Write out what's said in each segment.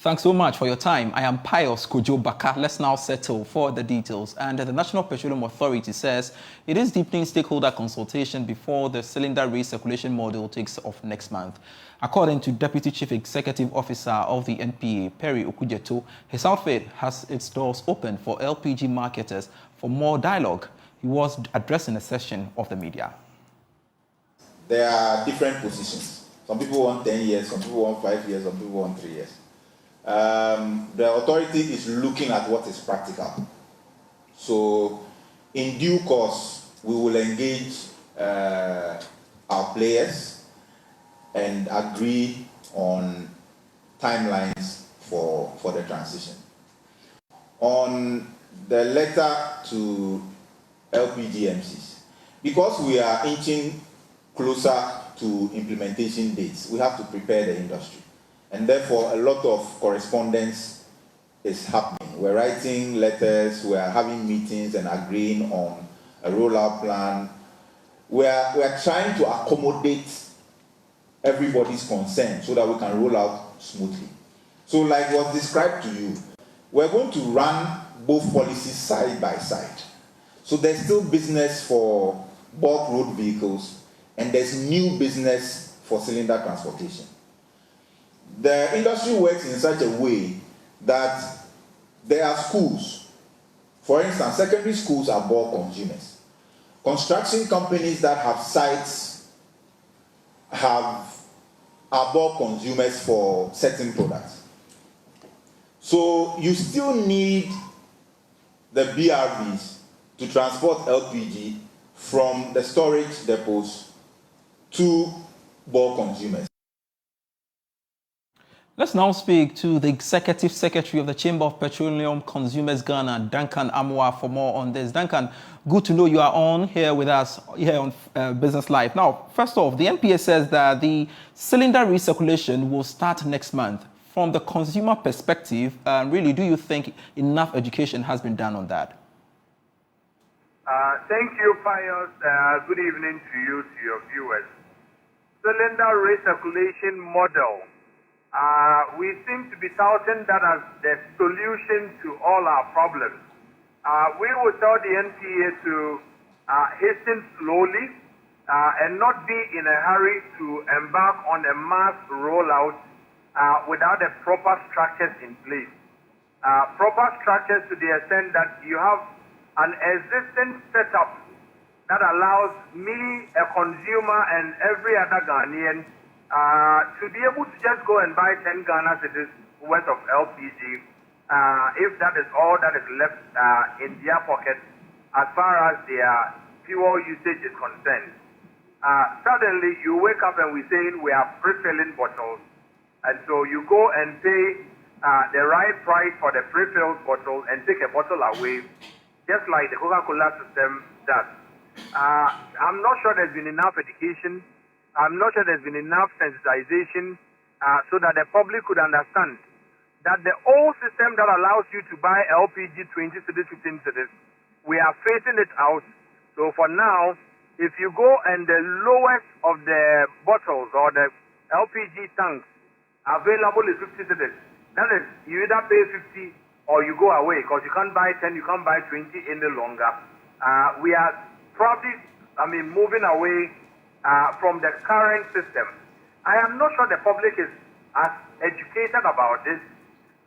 Thanks so much for your time. I am Pius Kojo Baka. Let's now settle for the details. And the National Petroleum Authority says it is deepening stakeholder consultation before the cylinder recirculation model takes off next month. According to Deputy Chief Executive Officer of the NPA, Perry Okujeto, his outfit has its doors open for LPG marketers for more dialogue. He was addressing a session of the media. There are different positions. Some people want 10 years, some people want 5 years, some people want 3 years. The authority is looking at what is practical. So, in due course, we will engage our players and agree on timelines for the transition. On the letter to LPGMCs, because we are inching closer to implementation dates, we have to prepare the industry. And therefore, a lot of correspondence is happening. We're writing letters, we're having meetings and agreeing on a rollout plan. We're trying to accommodate everybody's concern so that we can roll out smoothly. So like was described to you, we're going to run both policies side by side. So there's still business for bulk road vehicles and there's new business for cylinder transportation. The industry works in such a way that there are schools. For instance, secondary schools are bulk consumers. Construction companies that have sites are bulk consumers for certain products. So you still need the BRVs to transport LPG from the storage depots to bulk consumers. Let's now speak to the Executive Secretary of the Chamber of Petroleum Consumers Ghana, Duncan Amoah, for more on this. Duncan, good to know you are on here with us here on Business Live. Now, first off, the NPA says that the cylinder recirculation will start next month. From the consumer perspective, really, do you think enough education has been done on that? Thank you, Pius. Good evening to you, to your viewers. Cylinder recirculation model. We seem to be touting that as the solution to all our problems. We will tell the NPA to hasten slowly and not be in a hurry to embark on a mass rollout without the proper structures in place. Proper structures to the extent that you have an existing setup that allows me, a consumer, and every other Ghanaian to be able to just go and buy 10 Ghana cedis worth of LPG, if that is all that is left in their pocket as far as their fuel usage is concerned. Suddenly, you wake up and we're saying we are pre-filling bottles, and so you go and pay the right price for the pre-filled bottle and take a bottle away, just like the Coca-Cola system does. I'm not sure there's been enough education. I'm not sure there's been enough sensitization so that the public could understand that the old system that allows you to buy LPG 20 cedis, 15 cedis, we are phasing it out. So for now, if you go and the lowest of the bottles or the LPG tanks available is 50 cedis, that is, you either pay 50 or you go away because you can't buy 10, you can't buy 20 any longer. We are probably, moving away from the current system. I am not sure the public is as educated about this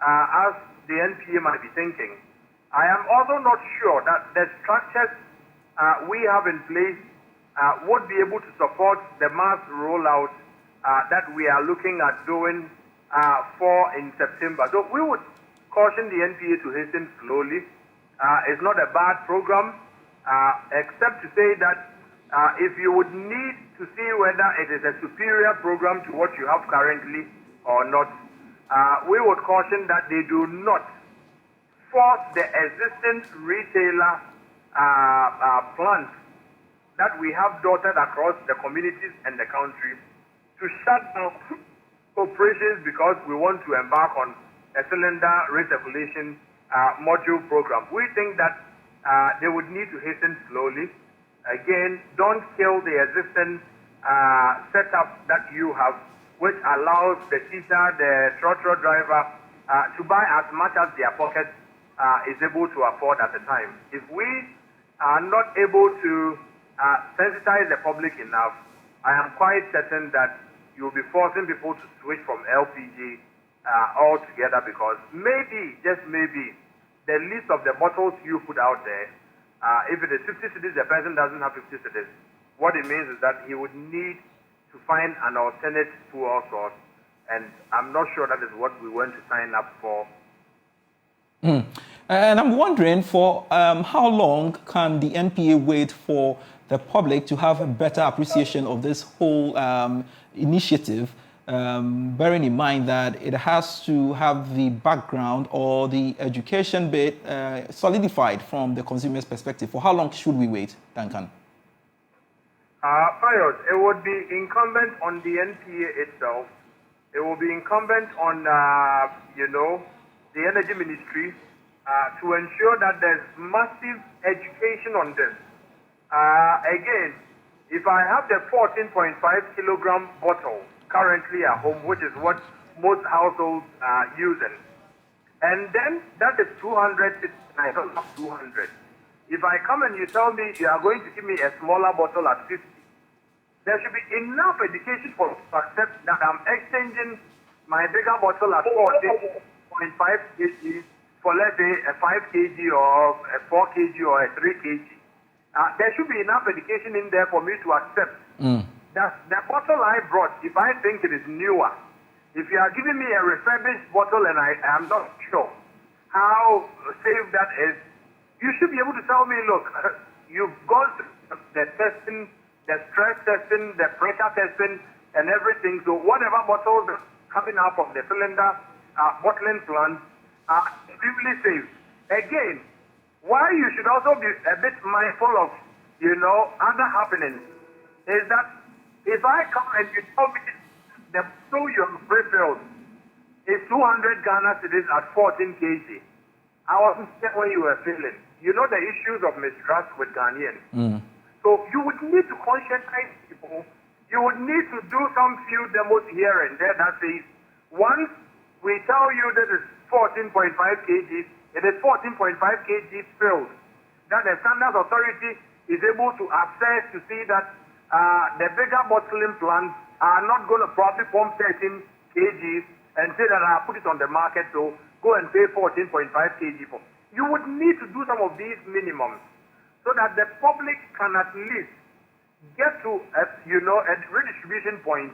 as the NPA might be thinking. I am also not sure that the structures we have in place would be able to support the mass rollout that we are looking at doing for in September. So we would caution the NPA to hasten slowly. It's not a bad program, except to say that if you would need to see whether it is a superior program to what you have currently or not, we would caution that they do not force the existing retailer plants that we have dotted across the communities and the country to shut down operations because we want to embark on a cylinder recirculation module program. We think that they would need to hasten slowly. Again, don't kill the existing setup that you have, which allows the teacher, the trotro driver, to buy as much as their pocket is able to afford at the time. If we are not able to sensitize the public enough, I am quite certain that you'll be forcing people to switch from LPG altogether, because maybe, just maybe, the list of the bottles you put out there, if it is 50 cedis, the person doesn't have 50 cedis. What it means is that he would need to find an alternate fuel source, and I'm not sure that is what we want to sign up for. And I'm wondering, for how long can the NPA wait for the public to have a better appreciation of this whole initiative, bearing in mind that it has to have the background or the education bit solidified from the consumer's perspective? For how long should we wait, Duncan? Fayos, it would be incumbent on the NPA itself. It will be incumbent on, the Energy Ministry to ensure that there's massive education on this. Again, if I have the 14.5 kilogram bottle currently at home, which is what most households are using, and then that is 200, I don't have 200. If I come and you tell me you are going to give me a smaller bottle at 50, there should be enough education for to accept that I'm exchanging my bigger bottle at 14.5 kg for, let's say, a 5 kg or a 4 kg or a 3 kg. There should be enough education in there for me to accept that the bottle I brought, if I think it is newer, if you are giving me a refurbished bottle and I am not sure how safe that is, you should be able to tell me, look, you've gone through the testing, the stress testing, the pressure testing, and everything. So whatever bottles are coming out of the cylinder bottling plant are extremely safe. Again, why you should also be a bit mindful of, other happenings is that if I come and you tell me the bottle you have refilled is 200 Ghana cedis at 14 kg, I wasn't there when you were filling. You know the issues of mistrust with Ghanaians. So you would need to conscientize people. You would need to do some few demos here and there that says, once we tell you that it's 14.5 kg, it is 14.5 kg filled. That the Standards Authority is able to access to see that the bigger bottling plants are not going to profit from 13 kgs and say that I put it on the market, so go and pay 14.5 kg for. You would need to do some of these minimums so that the public can at least get to a redistribution point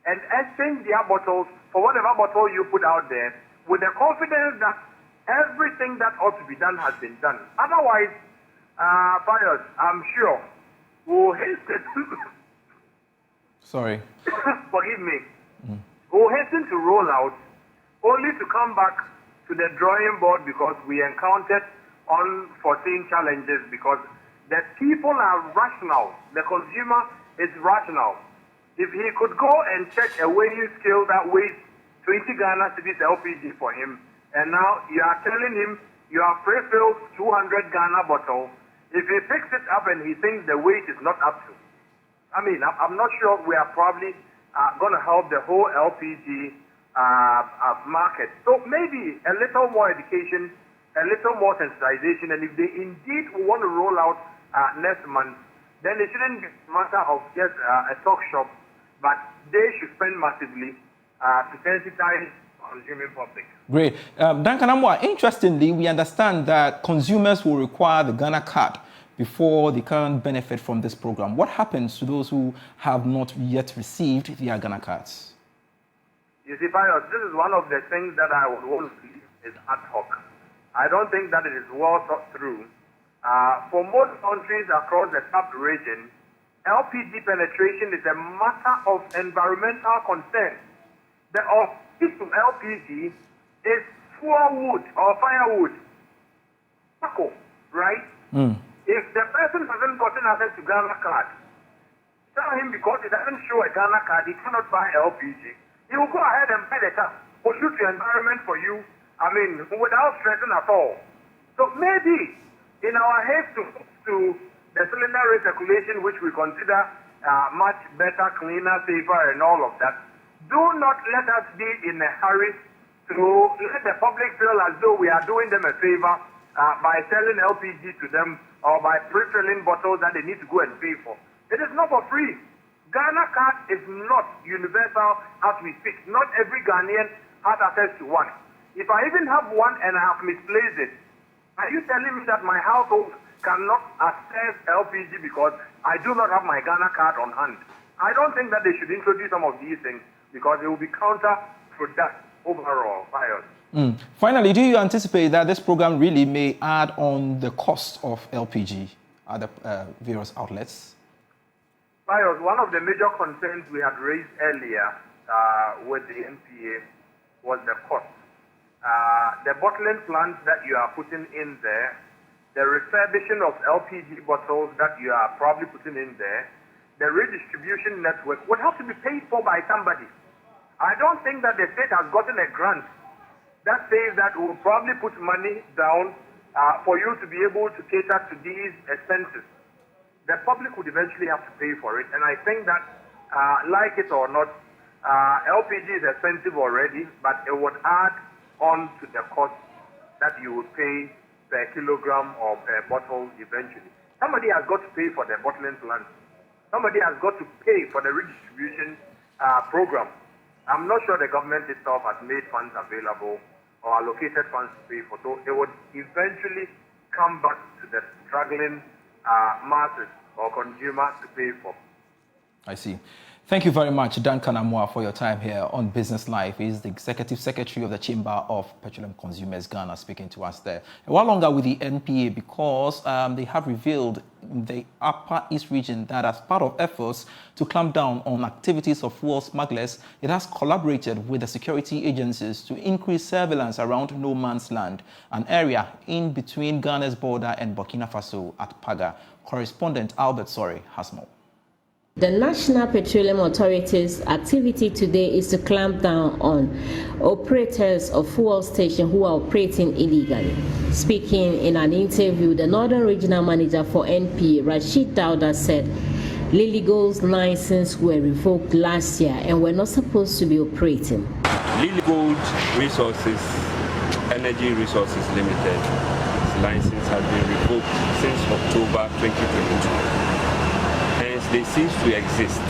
and exchange their bottles for whatever bottle you put out there with the confidence that everything that ought to be done has been done. Otherwise, Fayos, I'm sure, will hasten Sorry. forgive me, will hasten to roll out only to come back to the drawing board because we encountered unforeseen challenges, because the people are rational, the consumer is rational. If he could go and check a weighing scale that weighs 20 Ghana cedis LPG for him, and now you are telling him you have pre-filled 200 Ghana bottle, if he picks it up and he thinks the weight is not up to, I'm not sure we are probably going to help the whole LPG market. So maybe a little more education, a little more sensitization, and if they indeed want to roll out next month, then it shouldn't be a matter of just a talk shop, but they should spend massively to sensitize the consuming public. Great. Duncan Amwa, interestingly, we understand that consumers will require the Ghana card before they can benefit from this program. What happens to those who have not yet received their Ghana cards? You see, Fayos, this is one of the things that I would want to see is ad hoc. I don't think that it is well thought through. For most countries across the SAP region, LPG penetration is a matter of environmental concern. The objective to LPG is fuel wood or firewood, charcoal, right? If the person hasn't gotten access to Ghana card, tell him because he doesn't show a Ghana card, he cannot buy LPG. He will go ahead and buy the car, pollute the environment for you, without stressing at all. So maybe in our haste to the cylinder recirculation, which we consider much better, cleaner, safer, and all of that, do not let us be in a hurry to let the public feel as though we are doing them a favor by selling LPG to them or by pre-filling bottles that they need to go and pay for. It is not for free. Ghana card is not universal as we speak. Not every Ghanaian has access to one. If I even have one and I have misplaced it, are you telling me that my household cannot access LPG because I do not have my Ghana card on hand? I don't think that they should introduce some of these things because it will be counterproductive overall. Finally, do you anticipate that this program really may add on the cost of LPG at the various outlets? One of the major concerns we had raised earlier with the NPA was the cost. The bottling plants that you are putting in there, the refurbishing of LPG bottles that you are probably putting in there, the redistribution network would have to be paid for by somebody. I don't think that the state has gotten a grant that says that we will probably put money down for you to be able to cater to these expenses. The public would eventually have to pay for it, and I think that, like it or not, LPG is expensive already, but it would add on to the cost that you would pay per kilogram or per bottle eventually. Somebody has got to pay for the bottling plant. Somebody has got to pay for the redistribution program. I'm not sure the government itself has made funds available or allocated funds to pay for. So it would eventually come back to the struggling masses or consumers to pay for. I see. Thank you very much, Dan Kanamwa, for your time here on Business Live. He is the Executive Secretary of the Chamber of Petroleum Consumers Ghana, speaking to us there. A while longer with the NPA because they have revealed in the Upper East region that as part of efforts to clamp down on activities of fuel smugglers, it has collaborated with the security agencies to increase surveillance around No Man's Land, an area in between Ghana's border and Burkina Faso at Paga. Correspondent Albert Sori has more. The National Petroleum Authority's activity today is to clamp down on operators of fuel stations who are operating illegally. Speaking in an interview, the Northern Regional Manager for NPA, Rashid Dauda, said Lily Gold's license were revoked last year and were not supposed to be operating. Lily Gold Resources, Energy Resources Limited, license has been revoked since October 2022. They cease to exist.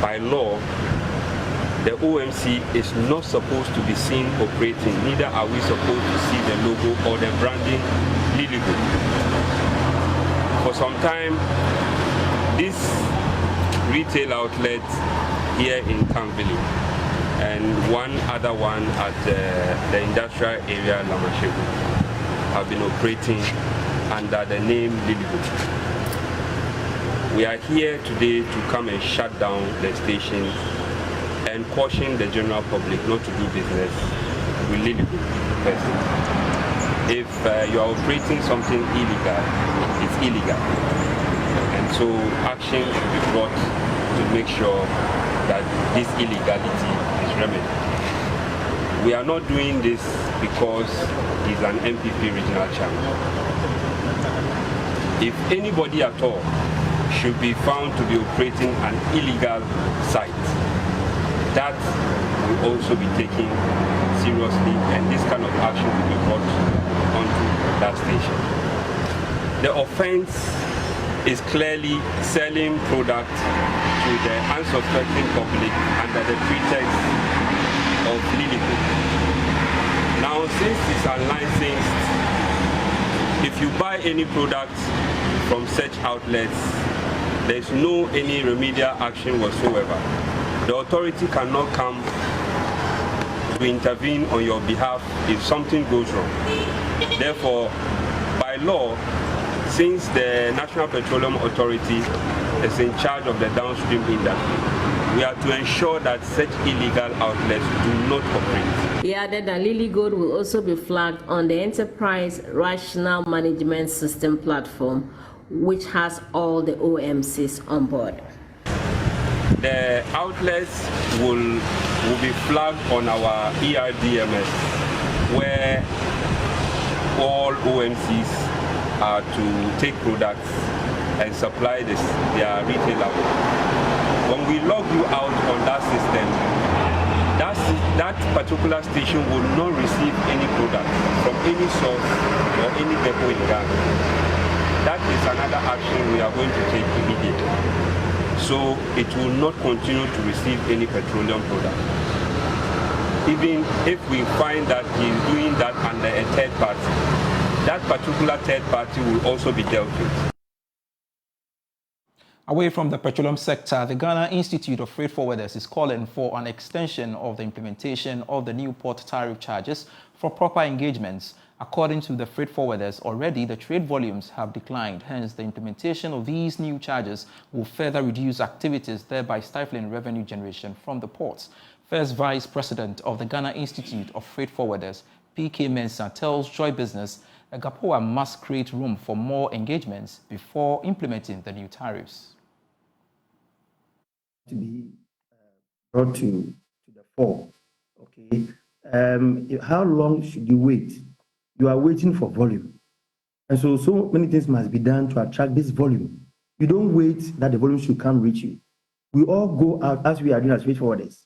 By law, the OMC is not supposed to be seen operating, neither are we supposed to see the logo or the branding Lily Gold. For some time, this retail outlet here in Kamvili and one other one at the industrial area Lamashegu have been operating under the name Lily Gold. We are here today to come and shut down the station and caution the general public not to do business with Lily Gold person. If you are operating something illegal, it's illegal. And so action should be brought to make sure that this illegality is remedied. We are not doing this because he's an MPP regional chairman. If anybody at all should be found to be operating an illegal site, that will also be taken seriously, and this kind of action will be brought onto that station. The offense is clearly selling product to the unsuspecting public under the pretext of Lily Gold. Now, since it's unlicensed, if you buy any product from such outlets, there's no any remedial action whatsoever. The authority cannot come to intervene on your behalf if something goes wrong. Therefore, by law, since the National Petroleum Authority is in charge of the downstream industry, we are to ensure that such illegal outlets do not operate. He added that Lily Gold will also be flagged on the Enterprise Rational Management System platform, which has all the OMCs on board. The outlets will be flagged on our ERDMS, where all OMCs are to take products and supply their retail outlets. When we log you out on that system, that particular station will not receive any product from any source or any depot in Ghana. That is another action we are going to take immediately. So it will not continue to receive any petroleum product. Even if we find that he is doing that under a third party, that particular third party will also be dealt with. Away from the petroleum sector, the Ghana Institute of Freight Forwarders is calling for an extension of the implementation of the new port tariff charges for proper engagements. According to the freight forwarders, already the trade volumes have declined. Hence, the implementation of these new charges will further reduce activities, thereby stifling revenue generation from the ports. First Vice President of the Ghana Institute of Freight Forwarders, P.K. Mensah, tells Joy Business that GAPOA must create room for more engagements before implementing the new tariffs. To be brought to the fore. Okay. How long should you wait? You are waiting for volume. And so many things must be done to attract this volume. You don't wait that the volume should come reach you. We all go out as we are doing as freight forwarders.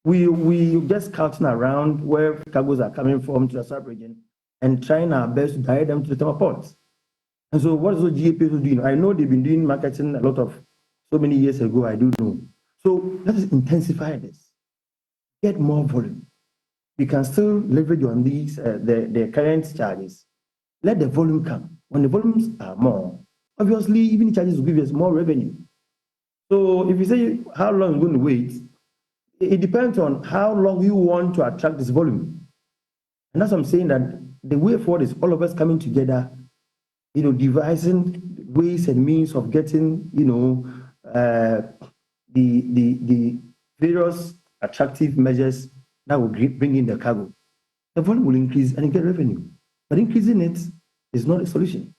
We just scouting around where cargoes are coming from to the sub-region and trying our best to direct them to the top ports. And so what is the GAPs doing? I know they've been doing marketing a lot of so many years ago, I do know. So let us intensify this, get more volume. We can still leverage on these, the current charges. Let the volume come. When the volumes are more, obviously, even the charges will give us more revenue. So if you say how long you're going to wait, it depends on how long you want to attract this volume. And that's what I'm saying, that the way forward is all of us coming together, devising ways and means of getting, the various attractive measures that will bring in the cargo. The volume will increase and you get revenue. But increasing it is not a solution.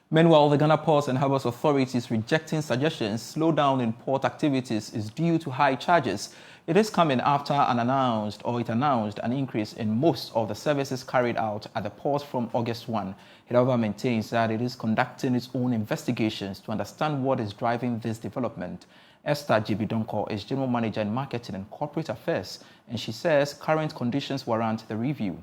Meanwhile, the Ghana Ports and Harbours Authority is rejecting suggestions slowdown in port activities is due to high charges. It is coming after it announced an increase in most of the services carried out at the port from August 1. It, however, maintains that it is conducting its own investigations to understand what is driving this development. Esther Jibidonko is General Manager in Marketing and Corporate Affairs, and she says current conditions warrant the review.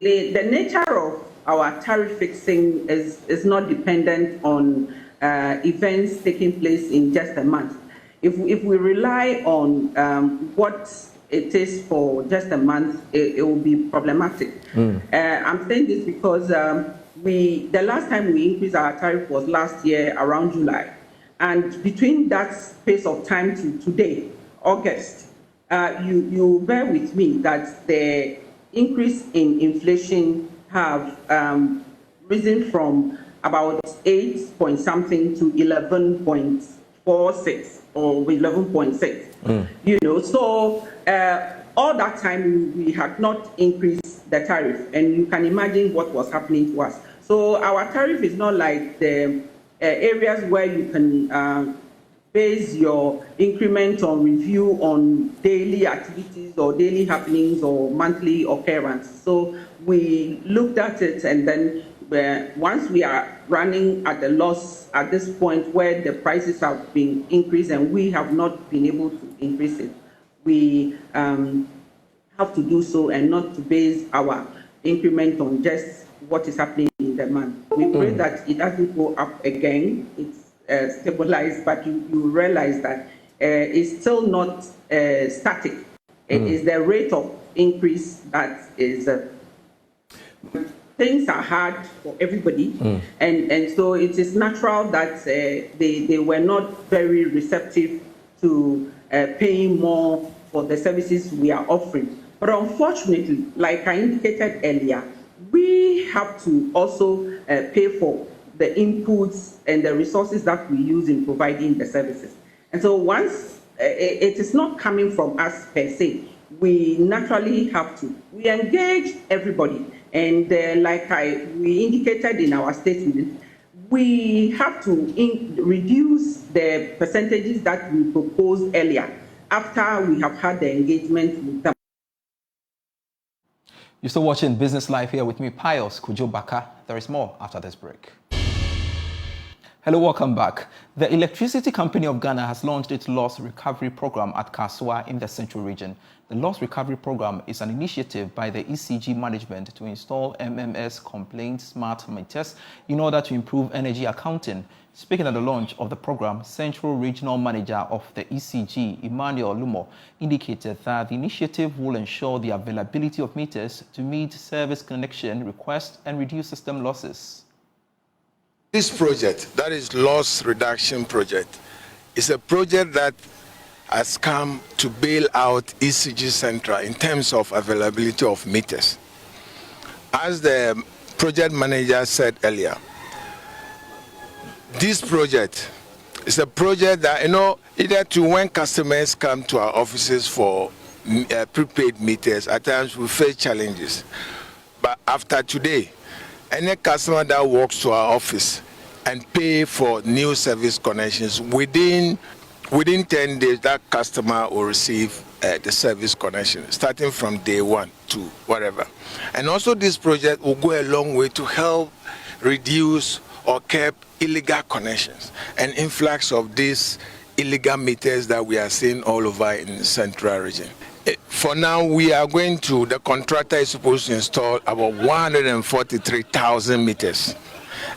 The nature of our tariff fixing is not dependent on events taking place in just a month. If we rely on what it is for just a month, it will be problematic. I'm saying this because the last time we increased our tariff was last year around July. And between that space of time to today, August, you bear with me that the increase in inflation have risen from about 8 point something to 11.46 or 11.6. So all that time we had not increased the tariff, and you can imagine what was happening to us. So our tariff is not like the areas where you can base your increment on review on daily activities or daily happenings or monthly occurrence. So we looked at it, and then once we are running at a loss at this point where the prices have been increased and we have not been able to increase it, we have to do so and not to base our increment on just what is happening in the month. We pray that it doesn't go up again. It's stabilized, but you realize that it's still not static. It is the rate of increase that is. Things are hard for everybody, and so it is natural that they were not very receptive to paying more for the services we are offering. But unfortunately, like I indicated earlier, we have to also pay for the inputs and the resources that we use in providing the services. And so once it is not coming from us per se, we naturally have to. We engage everybody. And like we indicated in our statement, we have to reduce the percentages that we proposed earlier after we have had the engagement with them. You're still watching Business Live here with me, Pius Kujo Baka. There is more after this break. Hello, welcome back. The Electricity Company of Ghana has launched its loss recovery program at Kasua in the Central Region. The loss recovery program is an initiative by the ECG management to install MMS complaint smart meters in order to improve energy accounting. Speaking at the launch of the program, Central Regional Manager of the ECG, Emmanuel Lumo, indicated that the initiative will ensure the availability of meters to meet service connection requests and reduce system losses. This project, that is loss reduction project, is a project that has come to bail out ECG Central in terms of availability of meters. As the project manager said earlier, this project is a project that, either to when customers come to our offices for prepaid meters, at times we face challenges. But after today, any customer that walks to our office and pay for new service connections, within 10 days, that customer will receive the service connection, starting from day one to whatever. And also this project will go a long way to help reduce or curb illegal connections and influx of these illegal meters that we are seeing all over in the Central Region. For now, the contractor is supposed to install about 143,000 meters.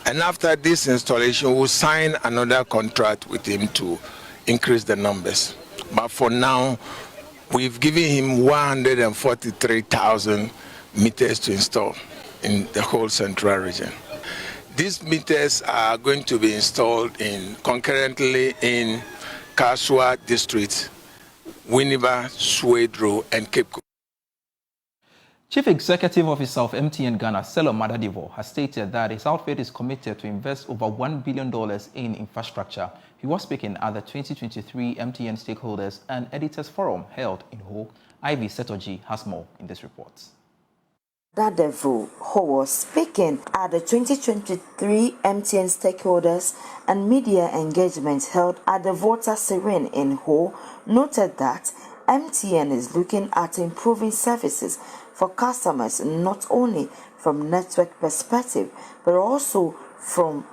And after this installation, we'll sign another contract with him to increase the numbers. But for now, we've given him 143,000 meters to install in the whole Central Region. These meters are going to be installed concurrently in Kasua District, Winneba, Swedro, and Cape Coast. Chief Executive Officer of MTN Ghana, Selo Madadivo, has stated that his outfit is committed to invest over $1 billion in infrastructure. He was speaking at the 2023 MTN Stakeholders and Editors Forum held in Ho. Ivy Setoji has more in this report. Madadivo, who was speaking at the 2023 MTN Stakeholders and Media Engagement held at the Volta Serene in Ho, noted that MTN is looking at improving services for customers not only from network perspective but also from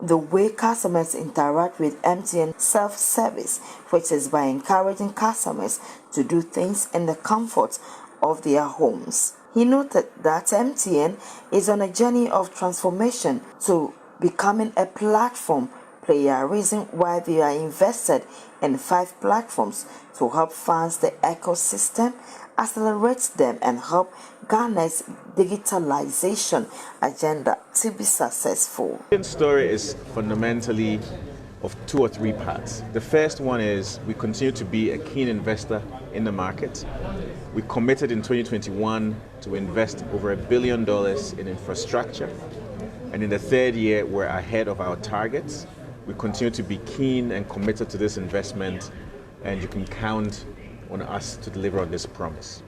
the way customers interact with MTN self-service, which is by encouraging customers to do things in the comfort of their homes. He noted that MTN is on a journey of transformation to becoming a platform player, reason why they are invested in 5 platforms to help fund the ecosystem, accelerate them, and help Ghana's digitalization agenda to be successful. The story is fundamentally of 2 or 3 parts. The first one is we continue to be a keen investor in the market. We committed in 2021 to invest over $1 billion in infrastructure. And in the 3rd year, we're ahead of our targets. We continue to be keen and committed to this investment, and you can count on us to deliver on this promise.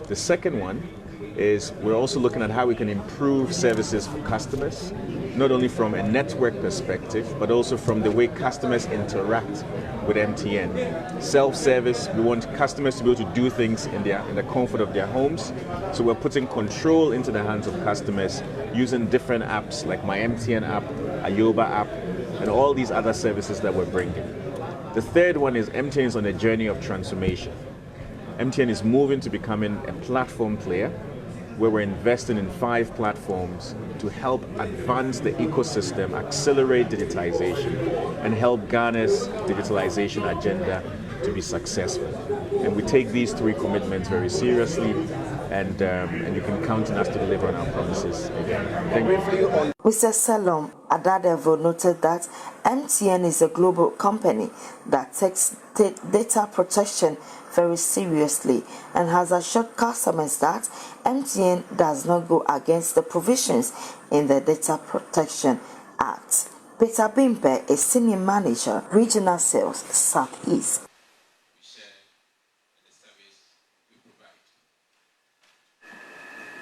The second one is we're also looking at how we can improve services for customers, not only from a network perspective, but also from the way customers interact with MTN. Self-service, we want customers to be able to do things in the comfort of their homes. So we're putting control into the hands of customers using different apps like My MTN app, Ayoba app, and all these other services that we're bringing. The third one is MTN is on a journey of transformation. MTN is moving to becoming a platform player where we're investing in 5 platforms to help advance the ecosystem, accelerate digitization, and help Ghana's digitalization agenda to be successful. And we take these 3 commitments very seriously, and you can count on us to deliver on our promises. Thank you. Mr. Salom Adadevo noted that MTN is a global company that takes data protection very seriously and has assured customers that MTN does not go against the provisions in the Data Protection Act. Peter Bimpe, a senior manager, regional sales, Southeast.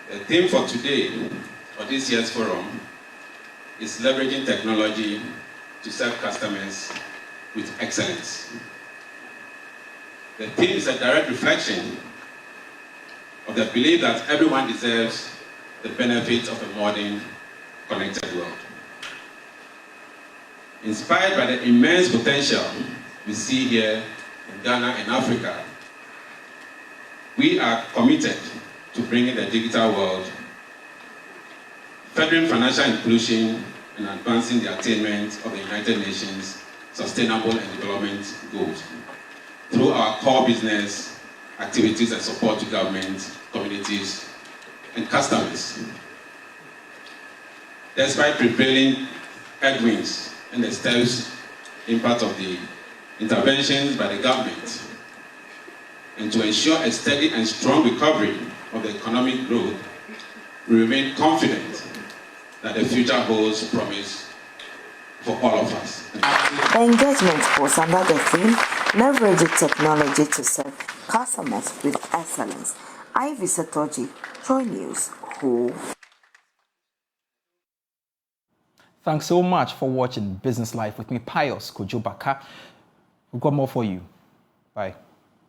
The theme for today, for this year's forum, is leveraging technology to serve customers with excellence. The theme is a direct reflection of the belief that everyone deserves the benefits of a modern, connected world. Inspired by the immense potential we see here in Ghana and Africa, we are committed to bringing the digital world, furthering financial inclusion, and advancing the attainment of the United Nations Sustainable and Development Goals through our core business activities and support to government, communities, and customers. Despite prevailing headwinds and the steps impact of the interventions by the government, and to ensure a steady and strong recovery of the economic growth, we remain confident that the future holds promise for all of us. The engagement was under the theme, leveraging technology to serve customers with excellence. Ivy Satoji, Troy News, Ho. Thanks so much for watching Business Life with me, Pius Kojo Baka. We've got more for you. Bye.